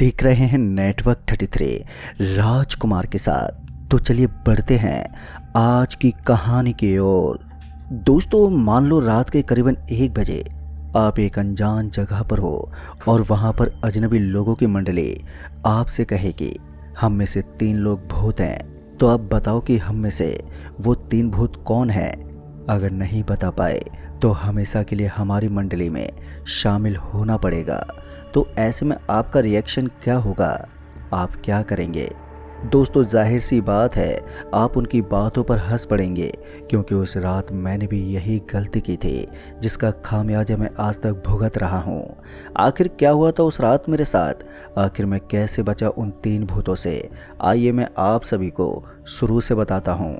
देख रहे हैं नेटवर्क 33 राजकुमार के साथ। तो चलिए बढ़ते हैं आज की कहानी की ओर। दोस्तों, मान लो रात के करीबन 1 बजे आप एक अनजान जगह पर हो और वहां पर अजनबी लोगों की मंडली आपसे कहे कि हम में से 3 लोग भूत हैं। तो आप बताओ कि हम में से वो 3 भूत कौन हैं। अगर नहीं बता पाए तो हमेशा के लिए हमारी मंडली में शामिल होना पड़ेगा। तो ऐसे में आपका रिएक्शन क्या होगा, आप क्या करेंगे? दोस्तों, जाहिर सी बात है आप उनकी बातों पर हंस पड़ेंगे, क्योंकि उस रात मैंने भी यही गलती की थी जिसका खामियाजा मैं आज तक भुगत रहा हूँ। आखिर क्या हुआ था उस रात मेरे साथ, आखिर मैं कैसे बचा उन 3 भूतों से, आइए मैं आप सभी को शुरू से बताता हूँ।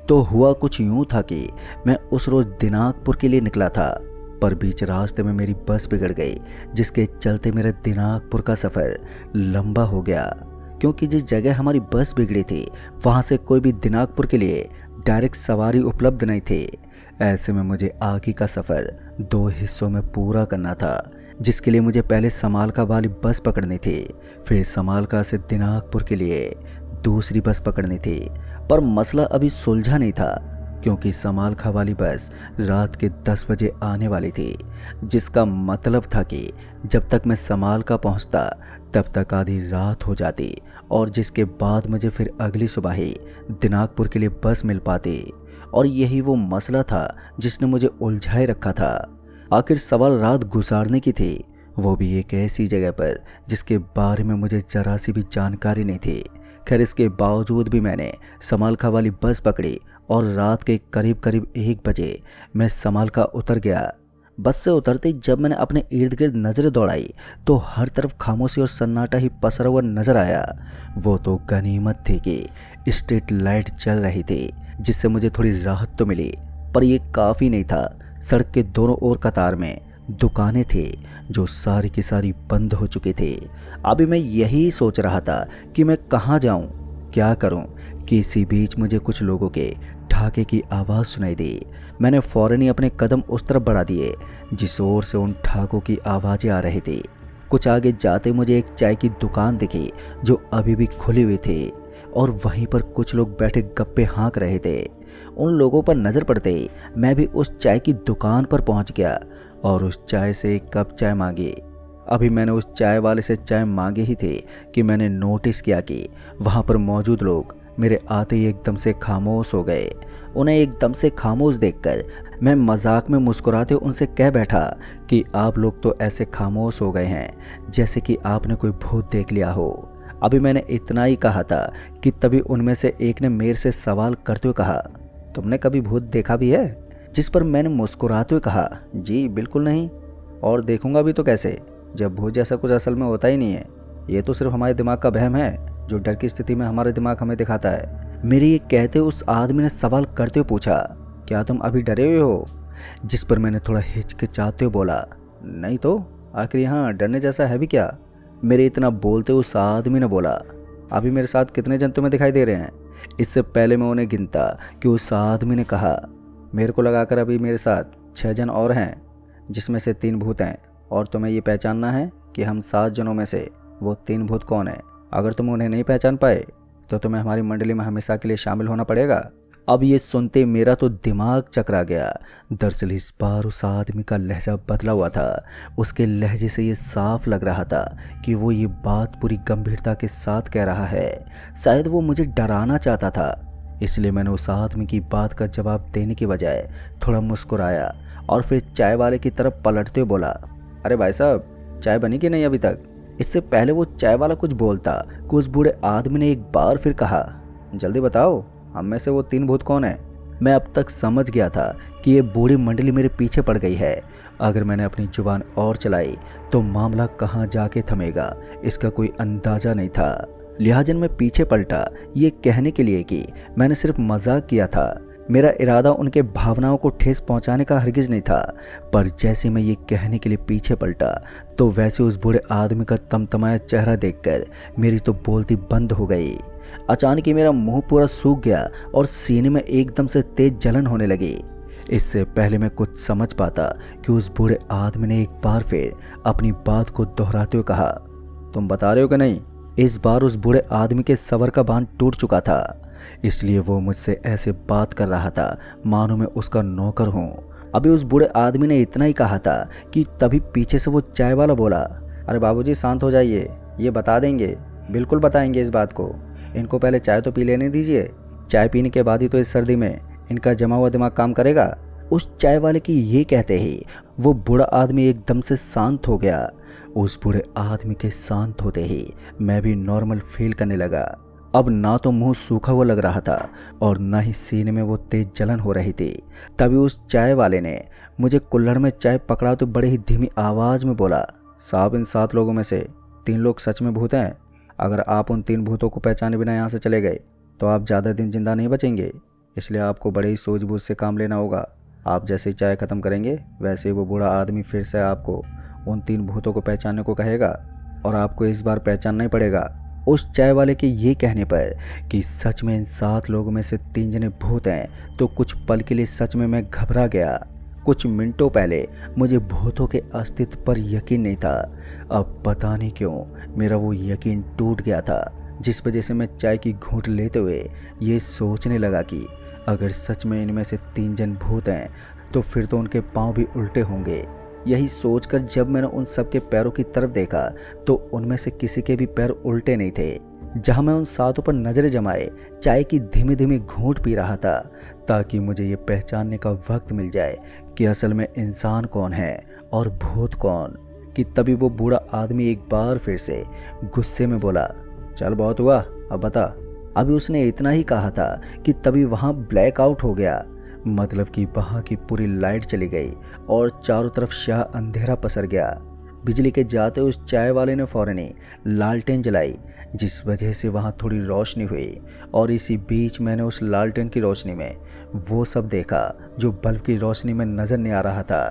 तो हुआ कुछ यूं था कि मैं उस रोज दिनाजपुर के लिए निकला था, पर बीच रास्ते में मेरी बस बिगड़ गई, जिसके चलते मेरा दिनाजपुर का सफ़र लंबा हो गया। क्योंकि जिस जगह हमारी बस बिगड़ी थी वहां से कोई भी दिनाजपुर के लिए डायरेक्ट सवारी उपलब्ध नहीं थी। ऐसे में मुझे आगे का सफ़र 2 हिस्सों में पूरा करना था, जिसके लिए मुझे पहले समालखा वाली बस पकड़नी थी, फिर समालखा से दिनाजपुर के लिए दूसरी बस पकड़नी थी। पर मसला अभी सुलझा नहीं था, क्योंकि समालखा वाली बस रात के 10 बजे आने वाली थी, जिसका मतलब था कि जब तक मैं समालखा पहुंचता तब तक आधी रात हो जाती, और जिसके बाद मुझे फिर अगली सुबह ही दिनाजपुर के लिए बस मिल पाती। और यही वो मसला था जिसने मुझे उलझाए रखा था। आखिर सवाल रात गुजारने की थी, वो भी एक ऐसी जगह पर जिसके बारे में मुझे जरा सी भी जानकारी नहीं थी। खैर, इसके बावजूद भी मैंने समालखा वाली बस पकड़ी और रात के करीब 1 बजे मैं समालखा उतर गया। बस से उतरते ही जब मैंने अपने इर्द गिर्द नज़रें दौड़ाई तो हर तरफ खामोशी और सन्नाटा ही पसरा हुआ नजर आया। वो तो गनीमत थी कि स्ट्रीट लाइट चल रही थी, जिससे मुझे थोड़ी राहत तो मिली, पर यह काफ़ी नहीं था। सड़क के दोनों ओर कतार में दुकानें थी जो सारी की सारी बंद हो चुकी थी। अभी मैं यही सोच रहा था कि मैं कहाँ जाऊं, क्या करूं, कि इसी बीच मुझे कुछ लोगों के ठहाके की आवाज़ सुनाई दी। मैंने फौरन ही अपने कदम उस तरफ बढ़ा दिए जिस ओर से उन ठहाकों की आवाज़ें आ रही थी। कुछ आगे जाते मुझे एक चाय की दुकान दिखी जो अभी भी खुली हुई थी, और वहीं पर कुछ लोग बैठे गप्पे हाँक रहे थे। उन लोगों पर नज़र पड़ते ही मैं भी उस चाय की दुकान पर पहुंच गया और उस चाय से 1 कप चाय मांगी। अभी मैंने उस चाय वाले से चाय मांगी ही थी कि मैंने नोटिस किया कि वहाँ पर मौजूद लोग मेरे आते ही एकदम से खामोश हो गए। उन्हें एकदम से खामोश देखकर मैं मजाक में मुस्कुराते उनसे कह बैठा कि आप लोग तो ऐसे खामोश हो गए हैं जैसे कि आपने कोई भूत देख लिया हो। अभी मैंने इतना ही कहा था कि तभी उनमें से एक ने मेरे से सवाल करते हुए कहा, तुमने कभी भूत देखा भी है? जिस पर मैंने मुस्कुराते हुए कहा, जी बिल्कुल नहीं, और देखूंगा भी तो कैसे, जब भूत जैसा कुछ असल में होता ही नहीं है। ये तो सिर्फ हमारे दिमाग का वहम है जो डर की स्थिति में हमारा दिमाग हमें दिखाता है। मेरे ये कहते उस आदमी ने सवाल करते हुए पूछा, क्या तुम अभी डरे हुए हो? जिस पर मैंने थोड़ा हिचकिचाते हुए बोला, नहीं तो, आखिर यहाँ डरने जैसा है भी क्या? मेरे इतना बोलते उस आदमी ने बोला, अभी मेरे साथ कितने जन तुम्हें दिखाई दे रहे हैं? इससे पहले मैं उन्हें गिनता कि उस आदमी ने कहा, मेरे को लगाकर अभी मेरे साथ 6 जन और हैं, जिसमें से 3 भूत हैं, और तुम्हें ये पहचानना है कि हम 7 जनों में से वो 3 भूत कौन है। अगर तुम उन्हें नहीं पहचान पाए तो तुम्हें हमारी मंडली में हमेशा के लिए शामिल होना पड़ेगा। अब ये सुनते मेरा तो दिमाग चकरा गया। दरअसल इस बार उस आदमी का लहजा बदला हुआ था। उसके लहजे से ये साफ लग रहा था कि वो ये बात पूरी गंभीरता के साथ कह रहा है। शायद वो मुझे डराना चाहता था। इसलिए मैंने उस आदमी की बात का जवाब देने के बजाय थोड़ा मुस्कुराया और फिर चाय वाले की तरफ पलटते हुए बोला, अरे भाई साहब, चाय बनी कि नहीं अभी तक? इससे पहले वो चाय वाला कुछ बोलता कि उस बूढ़े आदमी ने एक बार फिर कहा, जल्दी बताओ, हम में से वो 3 भूत कौन है? मैं अब तक समझ गया था कि ये बूढ़ी मंडली मेरे पीछे पड़ गई है। अगर मैंने अपनी जुबान और चलाई तो मामला कहाँ जाके थमेगा, इसका कोई अंदाजा नहीं था। लिहाजन मैं पीछे पलटा ये कहने के लिए कि मैंने सिर्फ मजाक किया था। मेरा इरादा उनके भावनाओं को ठेस पहुंचाने का हरगिज नहीं था। पर जैसे मैं ये कहने के लिए पीछे पलटा तो वैसे उस बूढ़े आदमी का तमतमाया चेहरा देखकर मेरी तो बोलती बंद हो गई। अचानक ही मेरा मुंह पूरा सूख गया और सीने में एकदम से तेज जलन होने लगी। इससे पहले मैं कुछ समझ पाता कि उस बूढ़े आदमी ने एक बार फिर अपनी बात को दोहराते हुए कहा, तुम बता रहे हो कि नहीं? इस बार उस बूढ़े आदमी के सबर का बांध टूट चुका था, इसलिए वो मुझसे ऐसे बात कर रहा था मानो मैं उसका नौकर हूँ। अभी उस बूढ़े आदमी ने इतना ही कहा था कि तभी पीछे से वो चाय वाला बोला, अरे बाबूजी शांत हो जाइए, ये बता देंगे, बिल्कुल बताएंगे इस बात को। इनको पहले चाय तो पी लेने दीजिए, चाय पीने के बाद ही तो इस सर्दी में इनका जमा हुआ दिमाग काम करेगा। उस चाय वाले की ये कहते ही वो बूढ़ा आदमी एकदम से शांत हो गया। उस बूढ़े आदमी के शांत होते ही मैं भी नॉर्मल फील करने लगा। अब ना तो मुंह सूखा हुआ लग रहा था और ना ही सीने में वो तेज जलन हो रही थी। तभी उस चाय वाले ने मुझे कुल्हड़ में चाय पकड़ा तो बड़े ही धीमी आवाज में बोला, साहब इन 7 लोगों में से 3 लोग सच में भूत हैं। अगर आप उन 3 भूतों को पहचाने बिना यहाँ से चले गए तो आप ज़्यादा दिन जिंदा नहीं बचेंगे, इसलिए आपको बड़े ही सूझबूझ से काम लेना होगा। आप जैसे ही चाय ख़त्म करेंगे वैसे ही वो बूढ़ा आदमी फिर से आपको उन 3 भूतों को पहचानने को कहेगा और आपको इस बार पहचानना ही पड़ेगा। उस चाय वाले के ये कहने पर कि सच में इन 7 लोगों में से 3 जने भूत हैं तो कुछ पल के लिए सच में मैं घबरा गया। कुछ मिनटों पहले मुझे भूतों के अस्तित्व पर यकीन नहीं था, अब पता नहीं क्यों मेरा वो यकीन टूट गया था, जिस वजह से मैं चाय की घूंट लेते हुए ये सोचने लगा कि अगर सच में इनमें से 3 जन भूत हैं तो फिर तो उनके पांव भी उल्टे होंगे। यही सोचकर जब मैंने उन सबके पैरों की तरफ देखा तो उनमें से किसी के भी पैर उल्टे नहीं थे। जहां मैं उन 7 पर नजरें जमाए चाय की धीमी धीमी घूंट पी रहा था ताकि मुझे ये पहचानने का वक्त मिल जाए कि असल में इंसान कौन है और भूत कौन, कि तभी वो बूढ़ा आदमी एक बार फिर से गुस्से में बोला, चल बहुत हुआ, अब बता। अभी उसने इतना ही कहा था कि तभी वहां ब्लैकआउट हो गया, मतलब कि वहां की पूरी लाइट चली गई और चारों तरफ शाह अंधेरा पसर गया। बिजली के जाते उस चाय वाले ने फौरन ही लालटेन जलाई, जिस वजह से वहां थोड़ी रोशनी हुई और इसी बीच मैंने उस लालटेन की रोशनी में वो सब देखा जो बल्ब की रोशनी में नजर नहीं आ रहा था।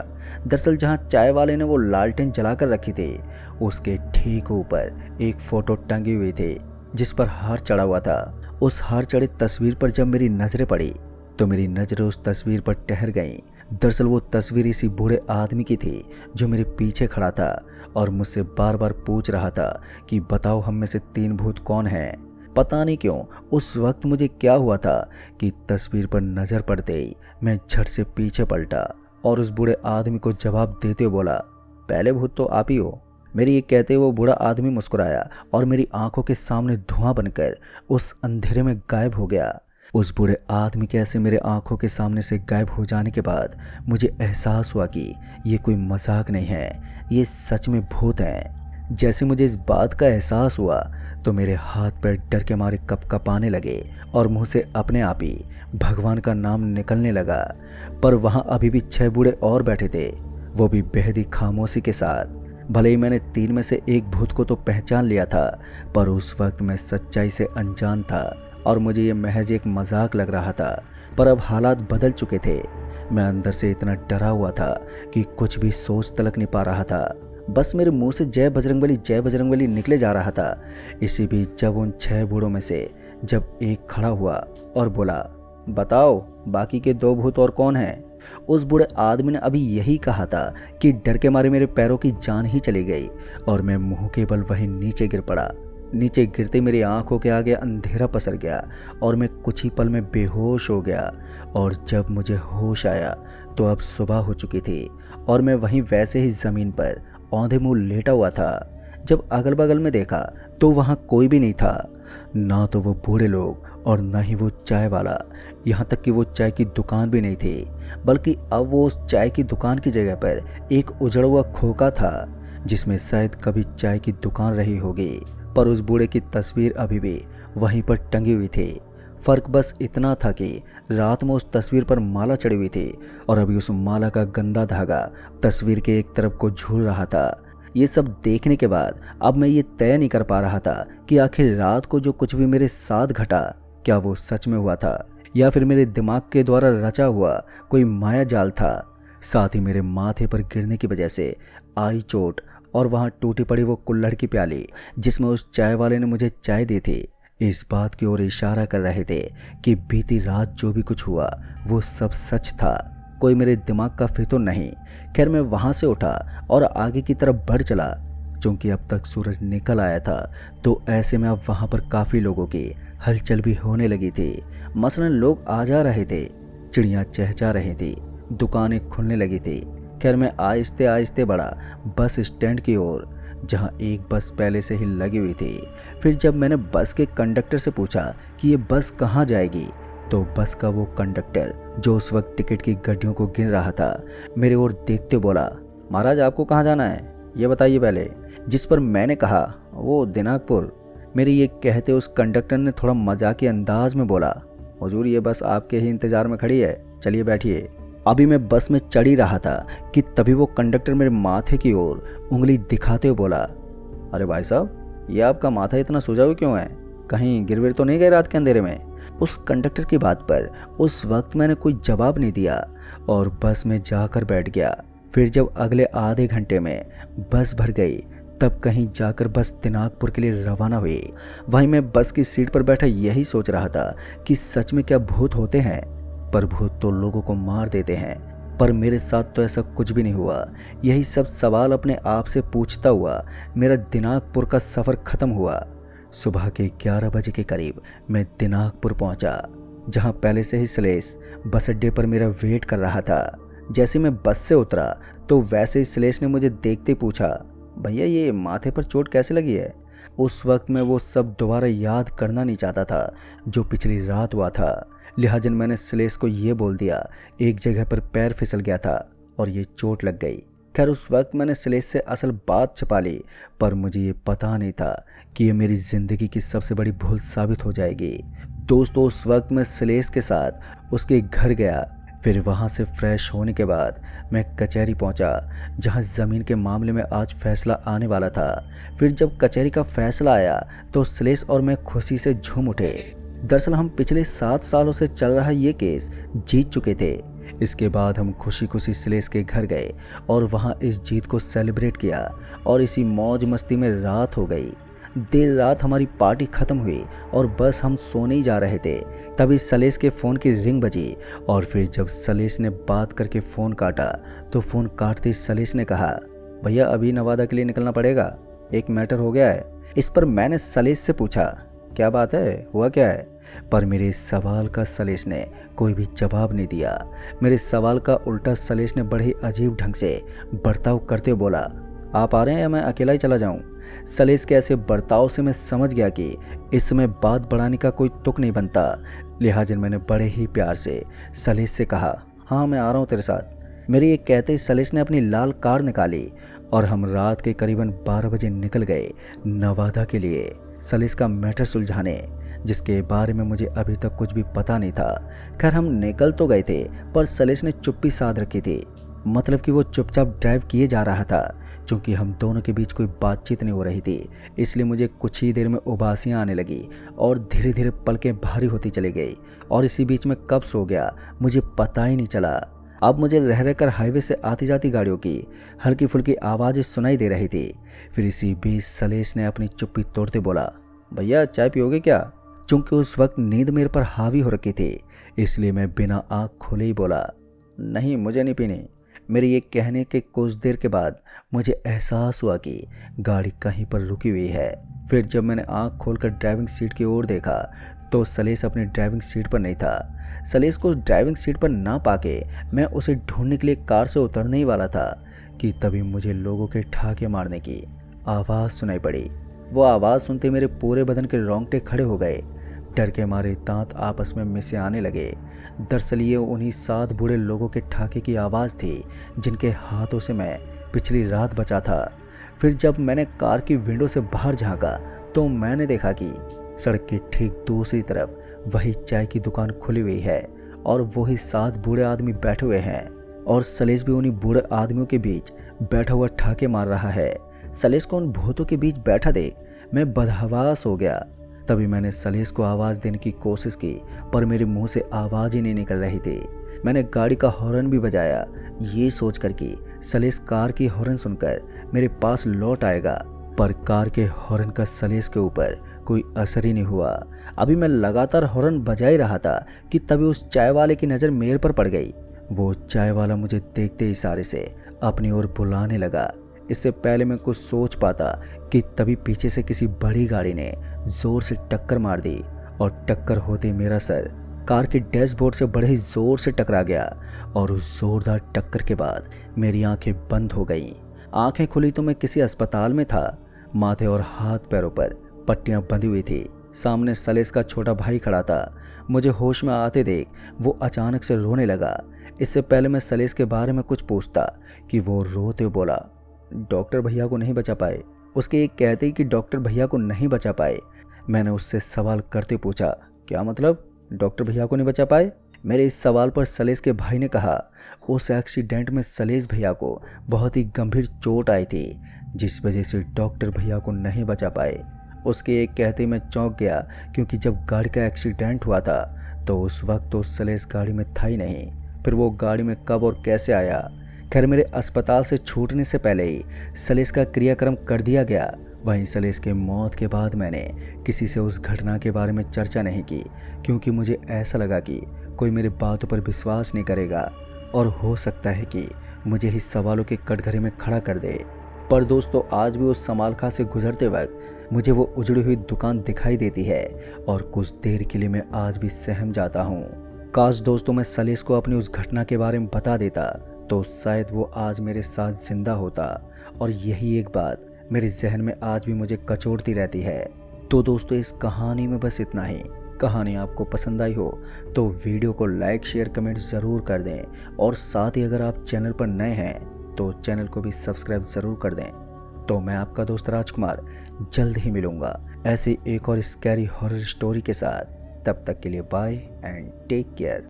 दरअसल जहां चाय वाले ने वो लालटेन जलाकर रखी थी उसके ठीक ऊपर एक फोटो टंगी हुई थी जिस पर हार चढ़ा हुआ था। उस हार चढ़ी तस्वीर पर जब मेरी नजरें पड़ी तो मेरी नजरें उस तस्वीर पर ठहर गईं। दरअसल वो तस्वीर इसी बूढ़े आदमी की थी जो मेरे पीछे खड़ा था और मुझसे बार बार पूछ रहा था कि बताओ हम में से 3 भूत कौन हैं। पता नहीं क्यों उस वक्त मुझे क्या हुआ था कि तस्वीर पर नजर पड़ते ही मैं झट से पीछे पलटा और उस बूढ़े आदमी को जवाब देते हुए बोला, पहले भूत तो आप ही हो। मेरी ये कहते वो बूढ़ा आदमी मुस्कुराया और मेरी आंखों के सामने धुआं बनकर उस अंधेरे में गायब हो गया। उस बूढ़े आदमी के ऐसे मेरे आंखों के सामने से गायब हो जाने के बाद मुझे एहसास हुआ कि ये कोई मजाक नहीं है, ये सच में भूत हैं। जैसे मुझे इस बात का एहसास हुआ तो मेरे हाथ पैर डर के मारे कपकपाने लगे और मुंह से अपने आप ही भगवान का नाम निकलने लगा। पर वहां अभी भी 6 बूढ़े और बैठे थे, वो भी बेहद ही खामोशी के साथ। भले ही मैंने 3 में से एक भूत को तो पहचान लिया था पर उस वक्त मैं सच्चाई से अनजान था और मुझे ये महज एक मजाक लग रहा था। पर अब हालात बदल चुके थे। मैं अंदर से इतना डरा हुआ था कि कुछ भी सोच तलक नहीं पा रहा था। बस मेरे मुंह से जय बजरंगबली निकले जा रहा था। इसी बीच जब उन 6 बूढ़ों में से जब एक खड़ा हुआ और बोला, बताओ बाकी के 2 भूत और कौन हैं। उस बूढ़े आदमी ने अभी यही कहा था कि डर के मारे मेरे पैरों की जान ही चली गई और मैं मुंह के बल वहीं नीचे गिर पड़ा। नीचे गिरते मेरी आंखों के आगे अंधेरा पसर गया और मैं कुछ ही पल में बेहोश हो गया। और जब मुझे होश आया तो अब सुबह हो चुकी थी और मैं वहीं वैसे ही ज़मीन पर औंधे मुंह लेटा हुआ था। जब अगल बगल में देखा तो वहाँ कोई भी नहीं था, ना तो वो बूढ़े लोग और ना ही वो चाय वाला। यहाँ तक कि वो चाय की दुकान भी नहीं थी, बल्कि अब वो उस चाय की दुकान की जगह पर एक उजड़ा हुआ खोखा था जिसमें शायद कभी चाय की दुकान रही होगी। पर उस बूढ़े की तस्वीर अभी भी वहीं पर टंगी हुई थी। फर्क बस इतना था कि रात में उस तस्वीर पर माला चढ़ी हुई थी और अभी उस माला का गंदा धागा तस्वीर के एक तरफ को झूल रहा था। ये सब देखने के बाद अब मैं ये तय नहीं कर पा रहा था कि आखिर रात को जो कुछ भी मेरे साथ घटा क्या वो सच में हुआ था या फिर मेरे दिमाग के द्वारा रचा हुआ कोई माया जाल था। साथ ही मेरे माथे पर गिरने की वजह से आई चोट और वहाँ टूटी पड़ी वो कुल्हड़ की प्याली जिसमें उस चाय वाले ने मुझे चाय दी थी इस बात की ओर इशारा कर रहे थे कि बीती रात जो भी कुछ हुआ वो सब सच था, कोई मेरे दिमाग का फितूर नहीं। खैर मैं वहाँ से उठा और आगे की तरफ बढ़ चला। चूँकि अब तक सूरज निकल आया था तो ऐसे में अब वहाँ पर काफ़ी लोगों की हलचल भी होने लगी थी। मसलन लोग आ जा रहे थे, चिड़ियाँ चहचहा रही थी, दुकानें खुलने लगी थी। खैर मैं आहिस्ते आहिस्ते बढ़ा बस स्टैंड की ओर, जहाँ एक बस पहले से ही लगी हुई थी। फिर जब मैंने बस के कंडक्टर से पूछा कि ये बस कहाँ जाएगी, तो बस का वो कंडक्टर जो उस वक्त टिकट की गड्डियों को गिन रहा था मेरे ओर देखते बोला, महाराज आपको कहाँ जाना है ये बताइए पहले। जिस पर मैंने कहा वो दिनाजपुर। मेरे ये कहते उस कंडक्टर ने थोड़ा मजाकी अंदाज में बोला, हुजूर ये बस आपके ही इंतजार में खड़ी है, चलिए बैठिए। अभी मैं बस में चढ़ ही रहा था कि तभी वो कंडक्टर मेरे माथे की ओर उंगली दिखाते हुए बोला, अरे भाई साहब ये आपका माथा इतना सूजा हुआ क्यों है, कहीं गिरविर तो नहीं गए रात के अंधेरे में। उस कंडक्टर की बात पर उस वक्त मैंने कोई जवाब नहीं दिया और बस में जाकर बैठ गया। फिर जब अगले आधे घंटे में बस भर गई तब कहीं जाकर बस दिनाजपुर के लिए रवाना हुई। वहीं मैं बस की सीट पर बैठा यही सोच रहा था कि सच में क्या भूत होते हैं, पर भूत तो लोगों को मार देते हैं, पर मेरे साथ तो ऐसा कुछ भी नहीं हुआ। यही सब सवाल अपने आप से पूछता हुआ मेरा दिनाजपुर का सफ़र ख़त्म हुआ। सुबह के 11 बजे के करीब मैं दिनाजपुर पहुंचा, जहां पहले से ही सलेश बस अड्डे पर मेरा वेट कर रहा था। जैसे मैं बस से उतरा तो वैसे ही सलेश ने मुझे देखते पूछा, भैया ये माथे पर चोट कैसे लगी है। उस वक्त मैं वो सब दोबारा याद करना नहीं चाहता था जो पिछली रात हुआ था, लिहाजन मैंने सलेश को ये बोल दिया, एक जगह पर पैर फिसल गया था और ये चोट लग गई। खैर उस वक्त मैंने सलेश से असल बात छिपा ली, पर मुझे ये पता नहीं था कि ये मेरी ज़िंदगी की सबसे बड़ी भूल साबित हो जाएगी। दोस्तों उस वक्त मैं सलेश के साथ उसके घर गया। फिर वहाँ से फ्रेश होने के बाद मैं कचहरी पहुँचा, जहाँ ज़मीन के मामले में आज फैसला आने वाला था। फिर जब कचहरी का फैसला आया तो सलेश और मैं खुशी से झूम उठे। दरअसल हम पिछले 7 सालों से चल रहा ये केस जीत चुके थे। इसके बाद हम खुशी खुशी सलेश के घर गए और वहाँ इस जीत को सेलिब्रेट किया और इसी मौज मस्ती में रात हो गई। देर रात हमारी पार्टी ख़त्म हुई और बस हम सोने ही जा रहे थे, तभी सलेश के फ़ोन की रिंग बजी और फिर जब सलेश ने बात करके फ़ोन काटा तो फ़ोन काटते सलेश ने कहा, भैया अभी नवादा के लिए निकलना पड़ेगा, एक मैटर हो गया है। इस पर मैंने सलेश से पूछा, क्या बात है, हुआ क्या है। पर मेरे सवाल का सलेश ने कोई भी जवाब नहीं दिया। मेरे सवाल का उल्टा सलेश ने बड़े अजीब ढंग से बर्ताव करते हुए बोला, आप आ रहे हैं या मैं अकेला ही चला जाऊं। सलेश के ऐसे बर्ताव से मैं समझ गया कि इस समय बात बढ़ाने का कोई तुक नहीं बनता, लिहाजा मैंने बड़े ही प्यार से सलेश से कहा, हाँ मैं आ रहा हूँ तेरे साथ। मेरे ये कहते ही सलेश ने अपनी लाल कार निकाली और हम रात के करीबन 12 बजे निकल गए नवादा के लिए सलेश का मैटर सुलझाने, जिसके बारे में मुझे अभी तक कुछ भी पता नहीं था। खैर हम निकल तो गए थे पर सलेश ने चुप्पी साध रखी थी, मतलब कि वो चुपचाप ड्राइव किए जा रहा था। चूँकि हम दोनों के बीच कोई बातचीत नहीं हो रही थी, इसलिए मुझे कुछ ही देर में उबासियाँ आने लगी और धीरे धीरे पलकें भारी होती चली गई और इसी बीच में कब सो गया मुझे पता ही नहीं चला। अब मुझे रह रहकर हाईवे से आती जाती गाड़ियों की हल्की फुल्की आवाज़ें सुनाई दे रही थी। फिर इसी बीच सलेश ने अपनी चुप्पी तोड़ते बोला, भैया चाय पियोगे क्या। चूँकि उस वक्त नींद मेरे पर हावी हो रखी थी, इसलिए मैं बिना आँख खोले ही बोला, नहीं मुझे नहीं पीनी। मेरे ये कहने के कुछ देर के बाद मुझे एहसास हुआ कि गाड़ी कहीं पर रुकी हुई है। फिर जब मैंने आँख खोलकर ड्राइविंग सीट की ओर देखा तो सलेश अपनी ड्राइविंग सीट पर नहीं था। सलेश को ड्राइविंग सीट पर ना पाके मैं उसे ढूंढने के लिए कार से उतरने ही वाला था कि तभी मुझे लोगों के ठहाके मारने की आवाज़ सुनाई पड़ी। वो आवाज़ सुनते मेरे पूरे बदन के रोंगटे खड़े हो गए। डर के मारे दांत आपस में मिसे आने लगे। दरअसल ये उन्हीं 7 बूढ़े लोगों के ठाके की आवाज़ थी जिनके हाथों से मैं पिछली रात बचा था। फिर जब मैंने कार की विंडो से बाहर झांका तो मैंने देखा कि सड़क की ठीक दूसरी तरफ वही चाय की दुकान खुली हुई है और वही 7 बूढ़े आदमी बैठे हुए हैं और सलेश भी उन्हीं बूढ़े आदमियों के बीच बैठा हुआ ठाके मार रहा है। सलेश को उन भूतों के बीच बैठा देख मैं बदहवास हो गया। तभी मैंने सलेश को आवाज़ देने की कोशिश की पर मेरे मुंह से आवाज़ ही नहीं निकल रही थी। मैंने गाड़ी का हॉर्न भी बजाया, ये सोचकर कि सलेश कार की हॉर्न सुनकर मेरे पास लौट आएगा, पर कार के हॉर्न का सलेश के ऊपर कोई असर ही नहीं हुआ। अभी मैं लगातार हॉर्न बजा ही रहा था कि तभी उस चाय वाले की नज़र मेरे पर पड़ गई। वो चाय वाला मुझे देखते इशारे से अपनी ओर बुलाने लगा। इससे पहले मैं कुछ सोच पाता कि तभी पीछे से किसी बड़ी गाड़ी ने जोर से टक्कर मार दी और टक्कर होते मेरा सर कार के डैशबोर्ड से बड़े ही जोर से टकरा गया और उस जोरदार टक्कर के बाद मेरी आंखें बंद हो गईं। आंखें खुली तो मैं किसी अस्पताल में था। माथे और हाथ पैरों पर पट्टियां बंधी हुई थी। सामने सलेस का छोटा भाई खड़ा था। मुझे होश में आते देख वो अचानक से रोने लगा। इससे पहले मैं सलेस के बारे में कुछ पूछता कि वो रोते बोला, डॉक्टर भैया को नहीं बचा पाए। उसके एक कहते ही कि डॉक्टर भैया को नहीं बचा पाए। मैंने उससे सवाल करते पूछा, क्या मतलब डॉक्टर भैया को नहीं बचा पाए? मेरे इस सवाल पर सलेस के भाई ने कहा, उस एक्सीडेंट में सलेस भैया को बहुत ही गंभीर चोट आई थी जिस वजह से डॉक्टर भैया को नहीं बचा पाए। उसके एक कहते मैं चौंक गया क्योंकि जब गाड़ी का एक्सीडेंट हुआ था तो उस वक्त तो सलेस गाड़ी में था ही नहीं। फिर वो गाड़ी में कब और कैसे आया? खैर मेरे अस्पताल से छूटने से पहले ही सलेस का क्रियाक्रम कर दिया गया। वहीं सलेस के मौत के बाद मैंने किसी से उस घटना के बारे में चर्चा नहीं की क्योंकि मुझे ऐसा लगा कि कोई मेरे बातों पर विश्वास नहीं करेगा और हो सकता है कि मुझे ही सवालों के कटघरे में खड़ा कर दे। पर दोस्तों आज भी उस समालखा से गुजरते वक्त मुझे वो उजड़ी हुई दुकान दिखाई देती है और कुछ देर के लिए मैं आज भी सहम जाता हूँ। काश दोस्तों मैं सलेस को अपनी उस घटना के बारे में बता देता तो शायद वो आज मेरे साथ जिंदा होता और यही एक बात मेरे जहन में आज भी मुझे कचोटती रहती है। तो दोस्तों इस कहानी में बस इतना ही। कहानी आपको पसंद आई हो तो वीडियो को लाइक शेयर कमेंट ज़रूर कर दें और साथ ही अगर आप चैनल पर नए हैं तो चैनल को भी सब्सक्राइब ज़रूर कर दें। तो मैं आपका दोस्त राजकुमार जल्द ही मिलूंगा ऐसे एक और स्कैरी हॉरर स्टोरी के साथ। तब तक के लिए बाय एंड टेक केयर।